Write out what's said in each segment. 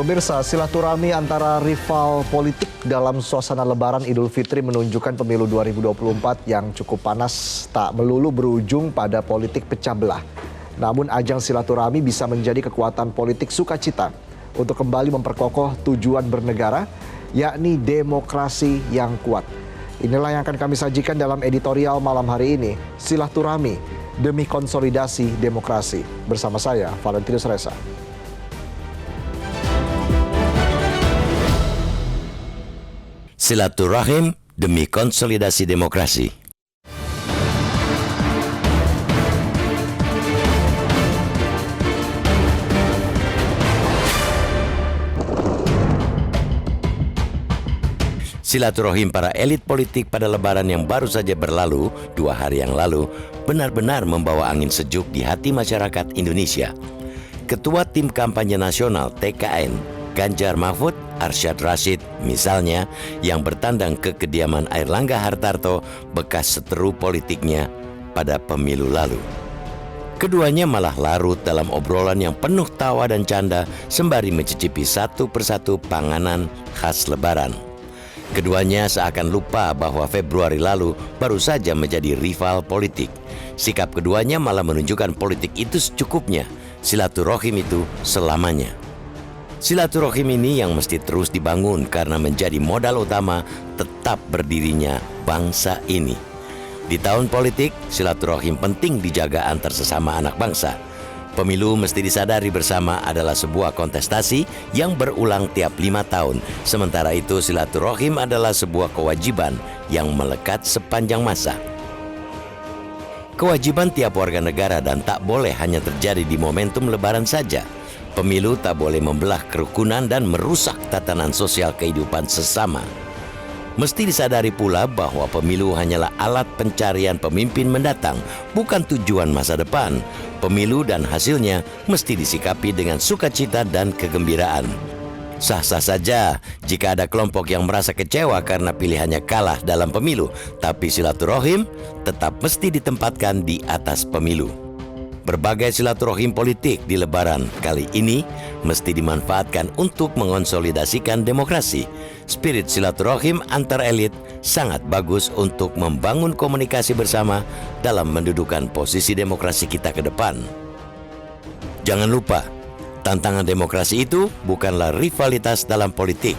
Pemirsa, silaturahmi antara rival politik dalam suasana Lebaran Idul Fitri menunjukkan pemilu 2024 yang cukup panas tak melulu berujung pada politik pecah belah. Namun ajang silaturahmi bisa menjadi kekuatan politik sukacita untuk kembali memperkokoh tujuan bernegara, yakni demokrasi yang kuat. Inilah yang akan kami sajikan dalam editorial malam hari ini, silaturahmi demi konsolidasi demokrasi. Bersama saya, Valentinus Reza. Silaturahim demi konsolidasi demokrasi. Silaturahim para elit politik pada Lebaran yang baru saja berlalu 2 hari yang lalu benar-benar membawa angin sejuk di hati masyarakat Indonesia. Ketua Tim Kampanye Nasional TKN, Ganjar Mahfud, Arsyad Rashid misalnya, yang bertandang ke kediaman Airlangga Hartarto, bekas seteru politiknya pada pemilu lalu. Keduanya malah larut dalam obrolan yang penuh tawa dan canda sembari mencicipi satu persatu panganan khas Lebaran. Keduanya seakan lupa bahwa Februari lalu baru saja menjadi rival politik. Sikap keduanya malah menunjukkan politik itu secukupnya, silaturahim itu selamanya. Silaturahim ini yang mesti terus dibangun karena menjadi modal utama tetap berdirinya bangsa ini. Di tahun politik, silaturahim penting dijaga antar sesama anak bangsa. Pemilu mesti disadari bersama adalah sebuah kontestasi yang berulang tiap 5 tahun. Sementara itu silaturahim adalah sebuah kewajiban yang melekat sepanjang masa. Kewajiban tiap warga negara dan tak boleh hanya terjadi di momentum Lebaran saja. Pemilu tak boleh membelah kerukunan dan merusak tatanan sosial kehidupan sesama. Mesti disadari pula bahwa pemilu hanyalah alat pencarian pemimpin mendatang, bukan tujuan masa depan. Pemilu dan hasilnya mesti disikapi dengan sukacita dan kegembiraan. Sah-sah saja jika ada kelompok yang merasa kecewa karena pilihannya kalah dalam pemilu, tapi silaturahim tetap mesti ditempatkan di atas pemilu. Berbagai silaturahim politik di Lebaran kali ini mesti dimanfaatkan untuk mengonsolidasikan demokrasi. Spirit silaturahim antar elit sangat bagus untuk membangun komunikasi bersama dalam mendudukan posisi demokrasi kita ke depan. Jangan lupa, tantangan demokrasi itu bukanlah rivalitas dalam politik.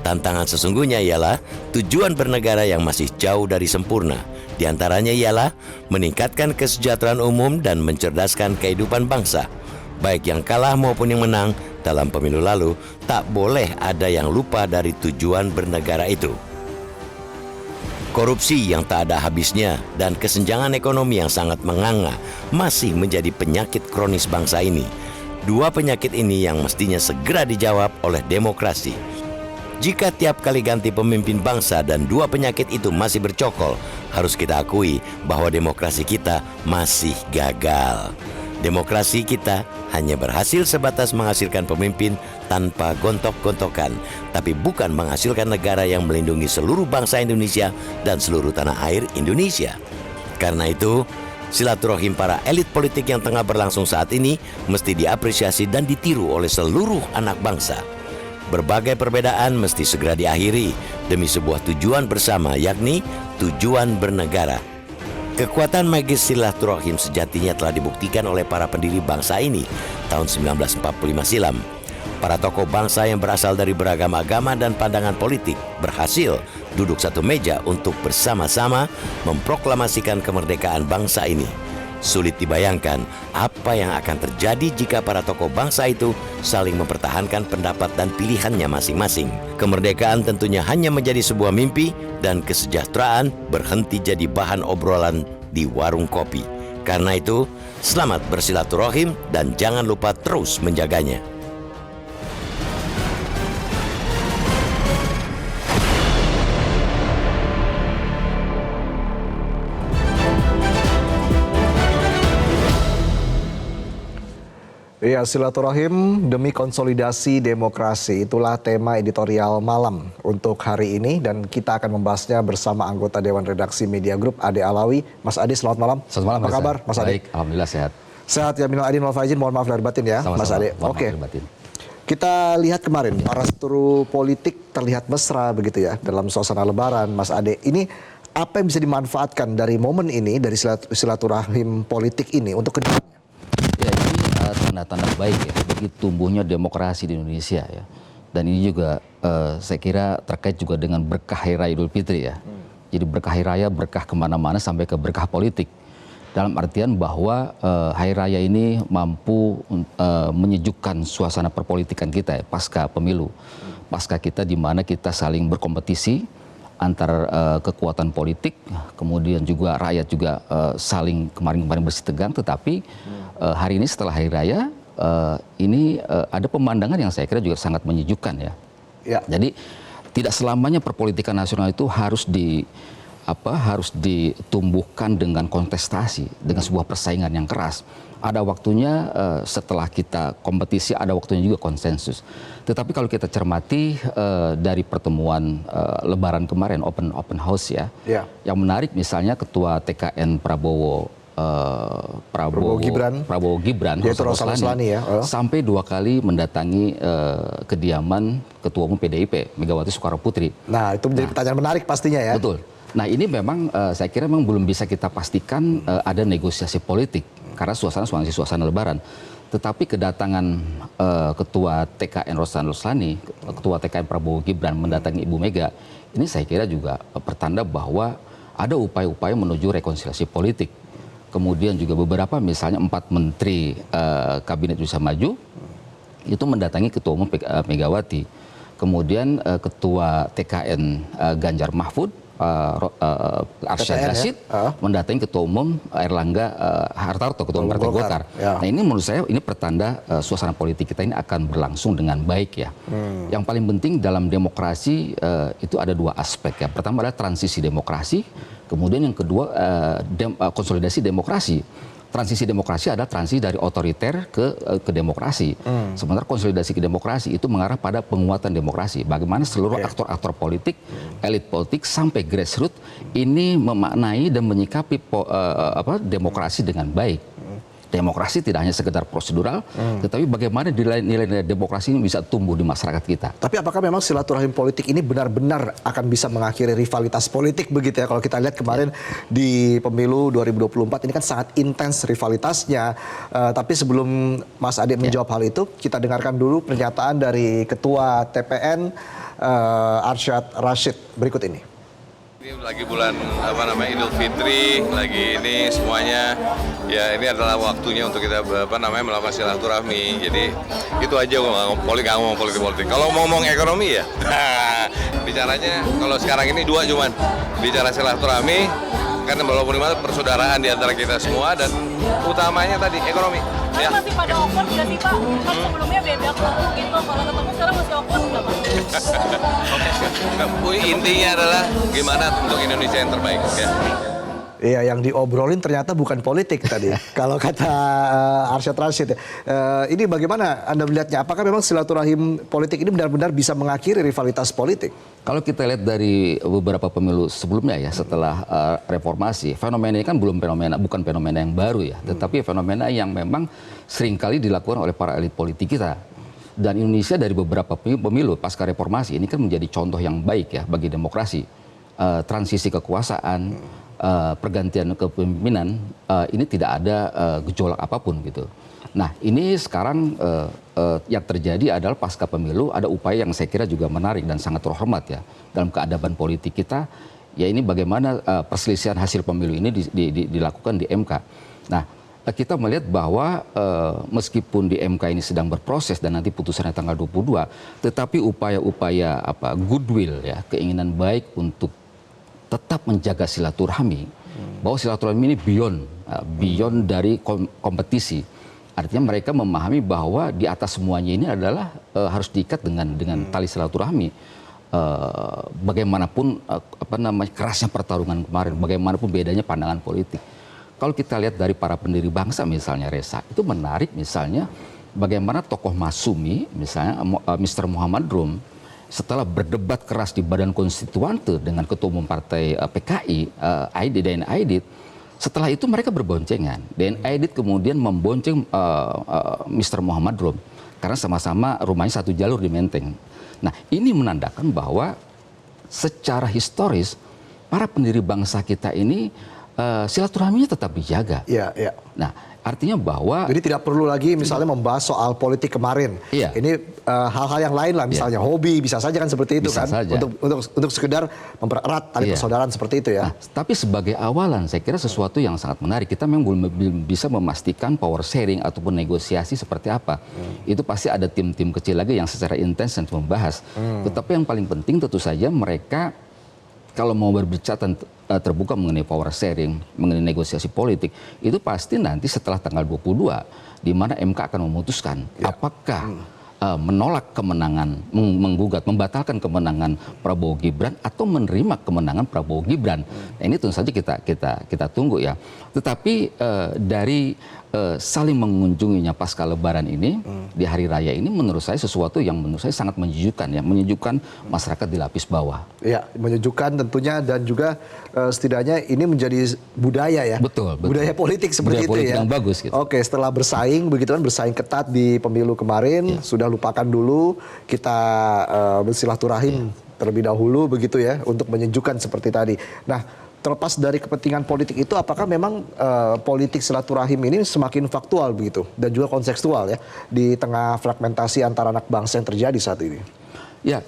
Tantangan sesungguhnya ialah tujuan bernegara yang masih jauh dari sempurna. Di antaranya ialah meningkatkan kesejahteraan umum dan mencerdaskan kehidupan bangsa. Baik yang kalah maupun yang menang dalam pemilu lalu, tak boleh ada yang lupa dari tujuan bernegara itu. Korupsi yang tak ada habisnya dan kesenjangan ekonomi yang sangat menganga masih menjadi penyakit kronis bangsa ini. 2 penyakit ini yang mestinya segera dijawab oleh demokrasi. Jika tiap kali ganti pemimpin bangsa dan 2 penyakit itu masih bercokol, harus kita akui bahwa demokrasi kita masih gagal. Demokrasi kita hanya berhasil sebatas menghasilkan pemimpin tanpa gontok-gontokan, tapi bukan menghasilkan negara yang melindungi seluruh bangsa Indonesia dan seluruh tanah air Indonesia. Karena itu, silaturahim para elit politik yang tengah berlangsung saat ini mesti diapresiasi dan ditiru oleh seluruh anak bangsa. Berbagai perbedaan mesti segera diakhiri demi sebuah tujuan bersama, yakni tujuan bernegara. Kekuatan magis silaturahim sejatinya telah dibuktikan oleh para pendiri bangsa ini tahun 1945 silam. Para tokoh bangsa yang berasal dari beragam agama dan pandangan politik berhasil duduk satu meja untuk bersama-sama memproklamasikan kemerdekaan bangsa ini. Sulit dibayangkan apa yang akan terjadi jika para tokoh bangsa itu saling mempertahankan pendapat dan pilihannya masing-masing. Kemerdekaan tentunya hanya menjadi sebuah mimpi dan kesejahteraan berhenti jadi bahan obrolan di warung kopi. Karena itu, selamat bersilaturahim dan jangan lupa terus menjaganya. Ya, silaturahim demi konsolidasi demokrasi. Itulah tema editorial malam untuk hari ini dan kita akan membahasnya bersama anggota Dewan Redaksi Media Group Ade Alawi. Mas Ade, selamat malam. Selamat malam. Apa kabar, Mas Ade? Baik, alhamdulillah sehat. Sehat ya, minal aidin wal faizin, mohon maaf lahir batin ya, Sama-sama. Mas Ade. Mohon Oke. maaf lahir batin. Kita lihat kemarin para sturu politik terlihat mesra begitu ya dalam suasana Lebaran, Mas Ade. Ini apa yang bisa dimanfaatkan dari momen ini, dari silaturahim politik ini untuk kedepannya? Ya, ini tanda-tanda baik ya bagi tumbuhnya demokrasi di Indonesia ya. Dan ini juga saya kira terkait juga dengan berkah Hari Raya Idul Fitri ya. Jadi berkah Hari Raya, berkah kemana-mana sampai ke berkah politik. Dalam artian bahwa Hari Raya ini mampu menyejukkan suasana perpolitikan kita ya, pasca pemilu. Pasca kita di mana kita saling berkompetisi antar kekuatan politik, kemudian juga rakyat juga saling kemarin-kemarin bersih tegang, tetapi hari ini setelah Hari Raya, ini ada pemandangan yang saya kira juga sangat menyejukkan ya. Ya. Jadi tidak selamanya perpolitikan nasional itu harus ditumbuhkan dengan kontestasi, dengan sebuah persaingan yang keras. Ada waktunya setelah kita kompetisi, ada waktunya juga konsensus. Tetapi kalau kita cermati dari pertemuan Lebaran kemarin, open house ya, yang menarik misalnya Ketua TKN Prabowo Gibran yaitu Rohsan Roslani ya, sampai 2 kali mendatangi kediaman Ketua Umum PDIP Megawati Soekarno Putri. Nah, itu menjadi pertanyaan menarik pastinya ya. Betul. Nah, ini memang saya kira memang belum bisa kita pastikan ada negosiasi politik karena suasana Lebaran. Tetapi kedatangan Ketua TKN Rohsan Roslani, Ketua TKN Prabowo Gibran mendatangi Ibu Mega, ini saya kira juga pertanda bahwa ada upaya-upaya menuju rekonsiliasi politik. Kemudian juga beberapa misalnya 4 menteri Kabinet Indonesia Maju itu mendatangi Ketua Umum Megawati. Kemudian Ketua TKN Ganjar Mahfud, Arsyad Rashid mendatangi Ketua Umum Erlangga Hartarto, Ketua Umum Partai Golkar. Ya. Nah, ini menurut saya ini pertanda suasana politik kita ini akan berlangsung dengan baik ya. Yang paling penting dalam demokrasi itu ada 2 aspek ya. Pertama adalah transisi demokrasi, kemudian yang kedua konsolidasi demokrasi. Transisi demokrasi adalah transisi dari otoriter ke demokrasi. Sementara konsolidasi ke demokrasi itu mengarah pada penguatan demokrasi. Bagaimana seluruh aktor-aktor politik, elit politik sampai grassroots ini memaknai dan menyikapi demokrasi dengan baik. Demokrasi tidak hanya sekedar prosedural, tetapi bagaimana nilai-nilai demokrasi ini bisa tumbuh di masyarakat kita. Tapi apakah memang silaturahim politik ini benar-benar akan bisa mengakhiri rivalitas politik begitu ya? Kalau kita lihat kemarin di pemilu 2024 ini kan sangat intens rivalitasnya. Tapi sebelum Mas Ade menjawab hal itu, kita dengarkan dulu pernyataan dari Ketua TPN Arsyad Rashid berikut ini. Ini lagi bulan Idul Fitri, lagi ini semuanya ya ini adalah waktunya untuk kita melakukan silaturahmi. Jadi itu aja nggak ngomong politik. Kalau mau ngomong ekonomi ya bicaranya kalau sekarang ini 2 cuman bicara silaturahmi karena walaupun persaudaraan di antara kita semua dan utamanya tadi ekonomi. Ya. Masih pada awkward nggak sih Pak? Kan sebelumnya beda kelompok gitu, kalau ketemu sekarang masih awkward nggak Pak? Intinya adalah gimana untuk Indonesia yang terbaik ya. Iya, yang diobrolin ternyata bukan politik tadi. Kalau kata Arsyad Rashid, ini bagaimana Anda melihatnya? Apakah memang silaturahim politik ini benar-benar bisa mengakhiri rivalitas politik? Kalau kita lihat dari beberapa pemilu sebelumnya ya, setelah reformasi, fenomena ini kan bukan fenomena yang baru ya, tetapi fenomena yang memang seringkali dilakukan oleh para elit politik kita. Dan Indonesia dari beberapa pemilu pasca reformasi ini kan menjadi contoh yang baik ya bagi demokrasi. Transisi kekuasaan, pergantian kepemimpinan, ini tidak ada gejolak apapun gitu. Nah, ini sekarang yang terjadi adalah pasca pemilu ada upaya yang saya kira juga menarik dan sangat terhormat ya dalam keadaban politik kita. Ya ini bagaimana perselisihan hasil pemilu ini dilakukan di MK. Nah, kita melihat bahwa meskipun di MK ini sedang berproses dan nanti putusannya tanggal 22, tetapi upaya-upaya goodwill ya, keinginan baik untuk tetap menjaga silaturahmi, bahwa silaturahmi ini beyond dari kompetisi. Artinya mereka memahami bahwa di atas semuanya ini adalah harus diikat dengan tali silaturahmi. Bagaimanapun kerasnya pertarungan kemarin, bagaimanapun bedanya pandangan politik. Kalau kita lihat dari para pendiri bangsa misalnya Reza, itu menarik misalnya bagaimana tokoh Masumi misalnya Mr. Muhammad Rum setelah berdebat keras di Badan Konstituante dengan Ketua Umum Partai PKI, DN Aidit, setelah itu mereka berboncengan. DN Aidit kemudian membonceng Mr. Muhammad Rum. karena sama-sama rumahnya satu jalur di Menteng. Nah, ini menandakan bahwa secara historis para pendiri bangsa kita ini silaturahminya tetap dijaga. Iya, iya. Nah, artinya bahwa Jadi tidak perlu lagi misalnya membahas soal politik kemarin. Iya. Ini hal-hal yang lain lah, misalnya hobi bisa saja kan seperti itu Bisa kan, saja. untuk sekedar mempererat tali Iya. persaudaraan seperti itu ya. Nah, tapi sebagai awalan, saya kira sesuatu yang sangat menarik. Kita memang belum bisa memastikan power sharing ataupun negosiasi seperti apa. Itu pasti ada tim-tim kecil lagi yang secara intens dan membahas. Tetapi yang paling penting tentu saja mereka kalau mau berbicara terbuka mengenai power sharing, mengenai negosiasi politik, itu pasti nanti setelah tanggal 22, di mana MK akan memutuskan apakah menolak kemenangan, menggugat, membatalkan kemenangan Prabowo Gibran atau menerima kemenangan Prabowo Gibran. Nah, ini tentu saja kita tunggu ya. Tetapi dari saling mengunjunginya pasca Lebaran ini di hari raya ini menurut saya sesuatu yang menurut saya sangat menyejukkan ya, menyejukkan masyarakat di lapis bawah. Ya, menyejukkan tentunya dan juga setidaknya ini menjadi budaya ya. Betul. Budaya politik seperti Budaya itu politik ya. yang bagus gitu. Oke, setelah bersaing begitu kan, bersaing ketat di pemilu kemarin, sudah lupakan dulu, kita bersilaturahim terlebih dahulu begitu ya untuk menyejukkan seperti tadi. Nah, terlepas dari kepentingan politik itu, apakah memang politik silaturahim ini semakin faktual begitu dan juga kontekstual ya di tengah fragmentasi antara anak bangsa yang terjadi saat ini? Ya,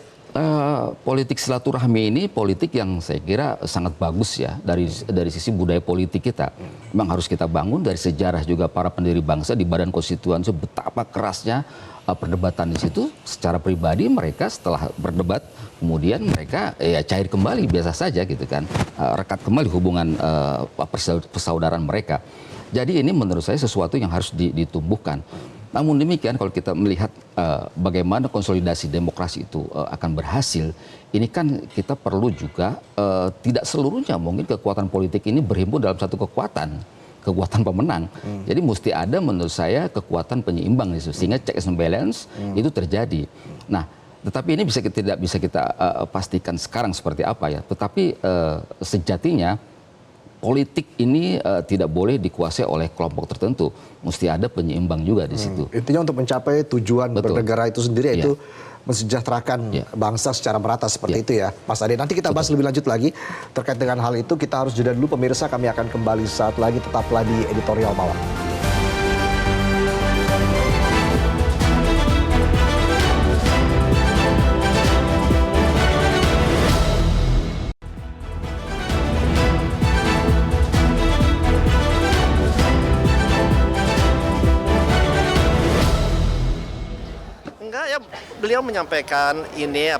politik silaturahmi ini politik yang saya kira sangat bagus ya dari sisi budaya politik kita. Memang harus kita bangun dari sejarah juga para pendiri bangsa di Badan Konstitusi betapa kerasnya perdebatan di situ. Secara pribadi mereka setelah berdebat kemudian mereka ya cair kembali biasa saja gitu kan, rekat kembali hubungan persaudaraan mereka. Jadi ini menurut saya sesuatu yang harus ditumbuhkan. Namun demikian kalau kita melihat bagaimana konsolidasi demokrasi itu akan berhasil, ini kan kita perlu juga tidak seluruhnya mungkin kekuatan politik ini berhimpun dalam satu kekuatan pemenang. Jadi mesti ada menurut saya kekuatan penyeimbang di situ sehingga check and balance itu terjadi. Nah, tetapi ini tidak bisa kita pastikan sekarang seperti apa ya. Tetapi sejatinya politik ini tidak boleh dikuasai oleh kelompok tertentu. Mesti ada penyeimbang juga di situ. Intinya untuk mencapai tujuan bernegara itu sendiri yaitu mensejahterakan bangsa secara merata seperti itu ya, Mas Ade. Nanti kita bahas lebih lanjut lagi terkait dengan hal itu. Kita harus jeda dulu pemirsa, kami akan kembali saat lagi, tetaplah di Editorial Malam. Enggak ya, beliau menyampaikan ini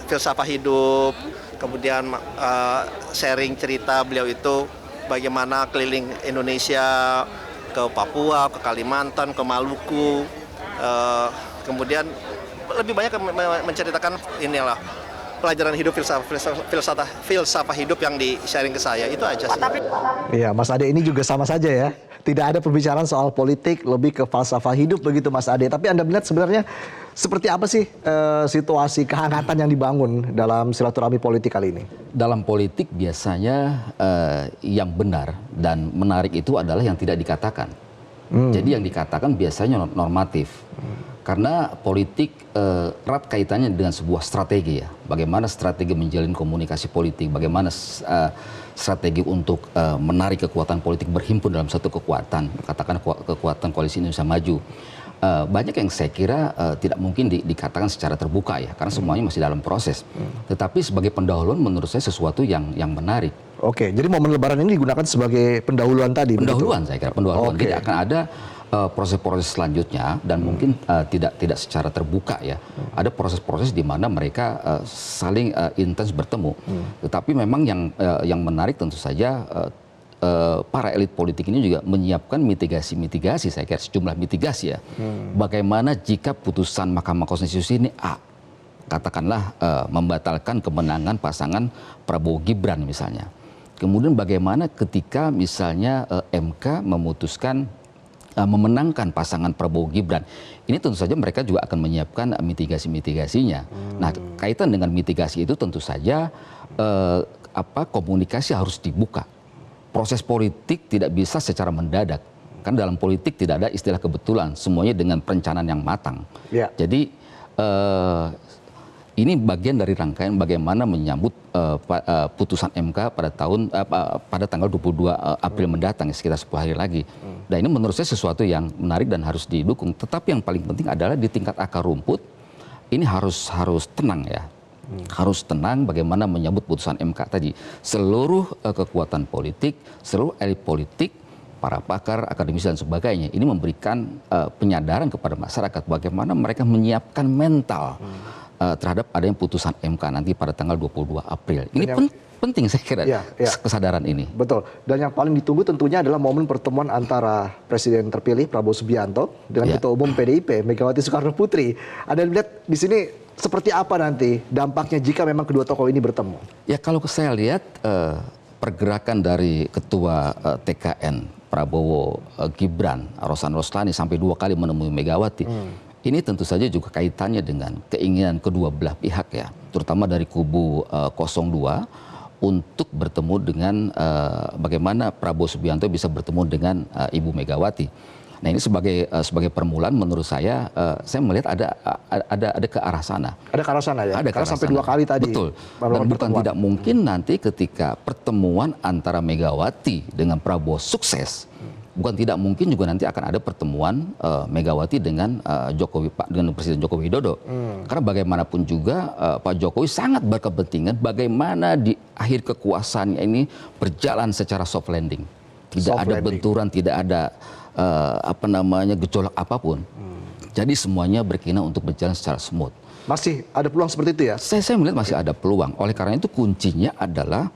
filsafat hidup, kemudian sharing cerita beliau itu bagaimana keliling Indonesia ke Papua, ke Kalimantan, ke Maluku, kemudian lebih banyak menceritakan inilah pelajaran hidup, filsafat hidup yang di-sharing ke saya, itu aja sih. Iya, Mas Ade ini juga sama saja ya. Tidak ada pembicaraan soal politik, lebih ke falsafah hidup begitu Mas Ade. Tapi Anda melihat sebenarnya seperti apa sih situasi kehangatan yang dibangun dalam silaturahmi politik kali ini? Dalam politik biasanya yang benar dan menarik itu adalah yang tidak dikatakan. Jadi yang dikatakan biasanya normatif. Karena politik erat kaitannya dengan sebuah strategi ya. Bagaimana strategi menjalin komunikasi politik, bagaimana strategi untuk menarik kekuatan politik berhimpun dalam satu kekuatan, katakan kekuatan koalisi Indonesia Maju. Banyak yang saya kira tidak mungkin dikatakan secara terbuka ya, karena semuanya masih dalam proses. Tetapi sebagai pendahuluan menurut saya sesuatu yang menarik. Oke, jadi momen Lebaran ini digunakan sebagai pendahuluan tadi. Pendahuluan begitu? saya kira, pendahuluan. Oke. Jadi akan ada proses-proses selanjutnya dan mungkin tidak secara terbuka ya. Ada proses-proses di mana mereka saling intens bertemu. Tetapi memang yang menarik tentu saja para elit politik ini juga menyiapkan mitigasi saya kira sejumlah mitigasi ya. Bagaimana jika putusan Mahkamah Konstitusi ini katakanlah membatalkan kemenangan pasangan Prabowo Gibran misalnya. Kemudian bagaimana ketika misalnya MK memutuskan memenangkan pasangan Prabowo Gibran. Ini tentu saja mereka juga akan menyiapkan mitigasi-mitigasinya. Nah, kaitan dengan mitigasi itu tentu saja komunikasi harus dibuka. Proses politik tidak bisa secara mendadak. Karena dalam politik tidak ada istilah kebetulan, semuanya dengan perencanaan yang matang. Ya. Jadi ini bagian dari rangkaian bagaimana menyambut putusan MK pada tanggal 22 April mendatang, sekitar 10 hari lagi. Dan ini menurut saya sesuatu yang menarik dan harus didukung. Tetapi yang paling penting adalah di tingkat akar rumput ini harus tenang ya. Harus tenang bagaimana menyambut putusan MK tadi. Seluruh kekuatan politik, seluruh elit politik, para pakar, akademisi dan sebagainya ini memberikan penyadaran kepada masyarakat bagaimana mereka menyiapkan mental terhadap adanya putusan MK nanti pada tanggal 22 April. Ini penting saya kira kesadaran ini. Betul. Dan yang paling ditunggu tentunya adalah momen pertemuan antara Presiden terpilih Prabowo Subianto dengan Ketua Umum PDIP Megawati Soekarno Putri. Ada yang lihat di sini seperti apa nanti dampaknya jika memang kedua tokoh ini bertemu? Ya kalau saya lihat pergerakan dari Ketua TKN Prabowo Gibran, Rosan Roslani sampai 2 kali menemui Megawati. Ini tentu saja juga kaitannya dengan keinginan kedua belah pihak ya, terutama dari kubu 02 untuk bertemu dengan bagaimana Prabowo Subianto bisa bertemu dengan Ibu Megawati. Nah ini sebagai permulaan menurut saya melihat ada ke arah sana. Ada ke arah sana ya. Ada karena sampai 2 kali tadi. Betul. Dan bukan tidak mungkin nanti ketika pertemuan antara Megawati dengan Prabowo sukses. Bukan tidak mungkin juga nanti akan ada pertemuan Megawati dengan dengan Presiden Joko Widodo. Karena bagaimanapun juga Pak Jokowi sangat berkepentingan bagaimana di akhir kekuasaannya ini berjalan secara soft landing. Tidak ada benturan, tidak ada gejolak apapun. Jadi semuanya berkeinginan untuk berjalan secara smooth. Masih ada peluang seperti itu ya? Saya melihat masih ada peluang. Oleh karena itu kuncinya adalah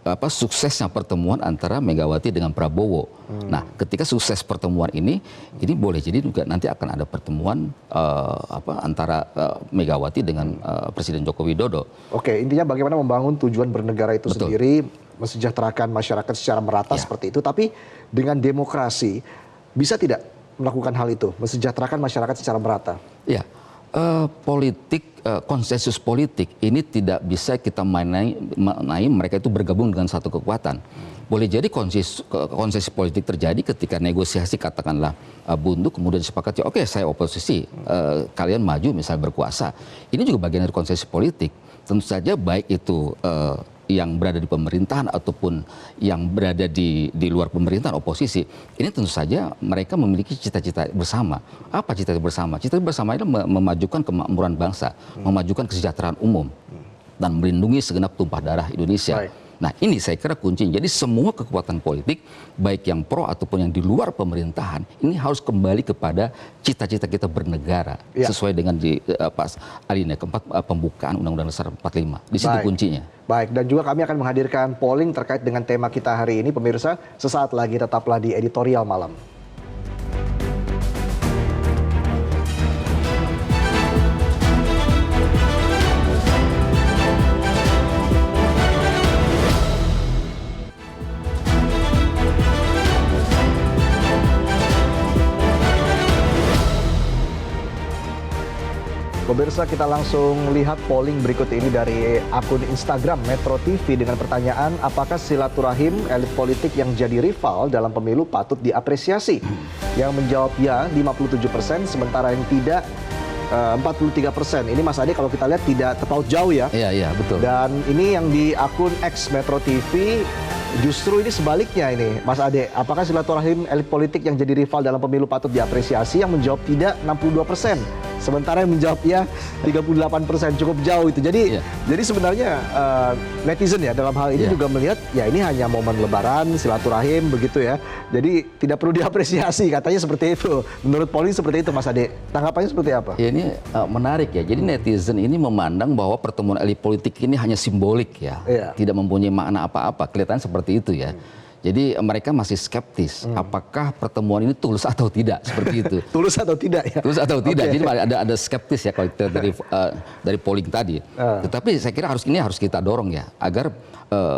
suksesnya pertemuan antara Megawati dengan Prabowo. Nah, ketika sukses pertemuan ini boleh jadi juga nanti akan ada pertemuan antara Megawati dengan Presiden Joko Widodo. Oke, intinya bagaimana membangun tujuan bernegara itu sendiri, mensejahterakan masyarakat secara merata seperti itu. Tapi dengan demokrasi bisa tidak melakukan hal itu, mensejahterakan masyarakat secara merata? Ya. Konsensus politik ini tidak bisa kita mainai mereka itu bergabung dengan satu kekuatan. Boleh jadi konsensus politik terjadi ketika negosiasi katakanlah buntu kemudian disepakati oke, saya oposisi, kalian maju misalnya berkuasa. Ini juga bagian dari konsensus politik. Tentu saja baik itu yang berada di pemerintahan ataupun yang berada di luar pemerintahan oposisi, ini tentu saja mereka memiliki cita-cita bersama. Apa cita-cita bersama? Cita-cita bersama itu memajukan kemakmuran bangsa, memajukan kesejahteraan umum, dan melindungi segenap tumpah darah Indonesia. Baik. Nah ini saya kira kuncinya. Jadi semua kekuatan politik, baik yang pro ataupun yang di luar pemerintahan, ini harus kembali kepada cita-cita kita bernegara, sesuai dengan di alinea keempat pembukaan Undang-Undang Dasar 45. Di situ kuncinya. Baik, dan juga kami akan menghadirkan polling terkait dengan tema kita hari ini. Pemirsa, sesaat lagi tetaplah di Editorial Malam. Pemirsa, kita langsung lihat polling berikut ini dari akun Instagram Metro TV dengan pertanyaan, apakah silaturahim elit politik yang jadi rival dalam pemilu patut diapresiasi? Yang menjawab ya 57%, sementara yang tidak 43%. Ini Mas Ade kalau kita lihat tidak terpaut jauh ya. Iya, betul. Dan ini yang di akun X Metro TV, justru ini sebaliknya ini, Mas Ade. Apakah silaturahim elit politik yang jadi rival dalam pemilu patut diapresiasi? Yang menjawab tidak 62%. Sementara yang menjawab ya 38%, cukup jauh itu. Jadi sebenarnya netizen ya dalam hal ini juga melihat ya ini hanya momen lebaran, silaturahim begitu ya. Jadi tidak perlu diapresiasi, katanya seperti itu. Menurut polling seperti itu Mas Ade. Tanggapannya seperti apa? Ya ini menarik ya. Jadi netizen ini memandang bahwa pertemuan elit politik ini hanya simbolik ya. Tidak mempunyai makna apa-apa. Kelihatan seperti itu ya. Jadi mereka masih skeptis, apakah pertemuan ini tulus atau tidak, seperti itu. Tulus atau tidak ya? Tulus atau tidak, jadi ada skeptis ya kalau kita dari polling tadi. Tetapi saya kira harus kita dorong ya, agar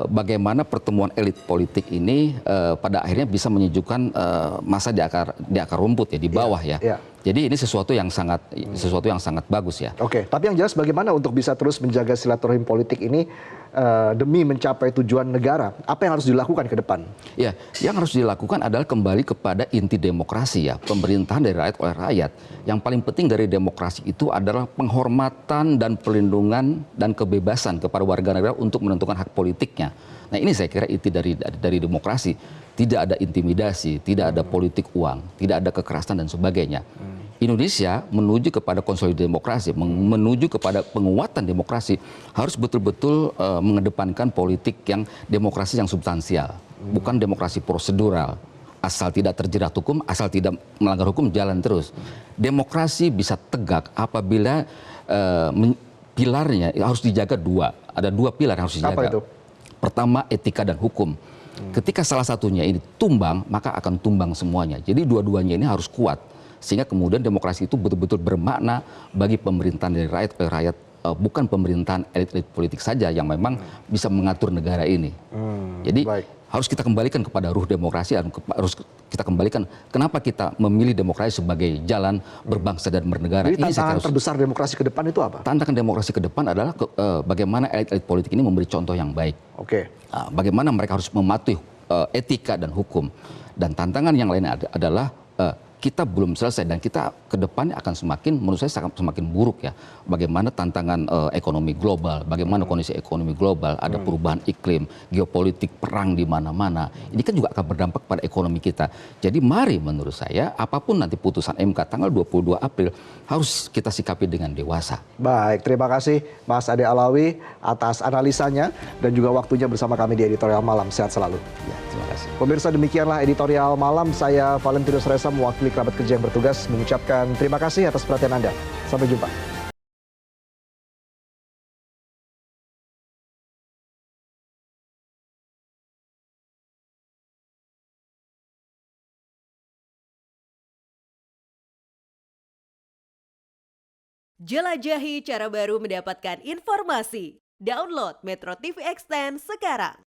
bagaimana pertemuan elit politik ini pada akhirnya bisa menyejukkan masa di akar rumput ya, di bawah ya. Jadi ini sesuatu yang sangat bagus ya. Oke, tapi yang jelas bagaimana untuk bisa terus menjaga silaturahim politik ini demi mencapai tujuan negara? Apa yang harus dilakukan ke depan? Ya, yang harus dilakukan adalah kembali kepada inti demokrasi ya, pemerintahan dari rakyat oleh rakyat. Yang paling penting dari demokrasi itu adalah penghormatan dan perlindungan dan kebebasan kepada warga negara untuk menentukan hak politiknya. Nah ini saya kira inti dari demokrasi. Tidak ada intimidasi, tidak ada politik uang, tidak ada kekerasan dan sebagainya. Indonesia menuju kepada konsolidasi demokrasi, menuju kepada penguatan demokrasi harus betul-betul mengedepankan politik yang demokrasi yang substansial, bukan demokrasi prosedural. Asal tidak terjerat hukum, asal tidak melanggar hukum, jalan terus. Demokrasi bisa tegak apabila pilarnya harus dijaga dua. Ada dua pilar yang harus dijaga. Apa itu? Pertama, etika dan hukum. Ketika salah satunya ini tumbang, maka akan tumbang semuanya. Jadi dua-duanya ini harus kuat. Sehingga kemudian demokrasi itu betul-betul bermakna bagi pemerintahan dari rakyat oleh rakyat, bukan pemerintahan elit-elit politik saja yang memang bisa mengatur negara ini. Jadi harus kita kembalikan kepada ruh demokrasi, harus kita kembalikan kenapa kita memilih demokrasi sebagai jalan berbangsa dan bernegara. Jadi tantangan terbesar demokrasi ke depan itu apa? Tantangan demokrasi ke depan adalah bagaimana elit-elit politik ini memberi contoh yang baik. Oke. Bagaimana mereka harus mematuhi etika dan hukum. Dan tantangan yang lain adalah kita belum selesai dan kita ke depannya akan menurut saya semakin buruk ya. Bagaimana tantangan ekonomi global, bagaimana kondisi ekonomi global, ada perubahan iklim, geopolitik, perang di mana-mana. Ini kan juga akan berdampak pada ekonomi kita. Jadi mari menurut saya apapun nanti putusan MK tanggal 22 April harus kita sikapi dengan dewasa. Baik, terima kasih Mas Ade Alawi atas analisanya dan juga waktunya bersama kami di Editorial Malam. Sehat selalu. Ya, terima kasih. Pemirsa, demikianlah Editorial Malam. Saya Valentinus Reza mewakili kerabat kerja yang bertugas mengucapkan terima kasih atas perhatian Anda. Sampai jumpa. Jelajahi cara baru mendapatkan informasi. Download Metro TV Extend sekarang.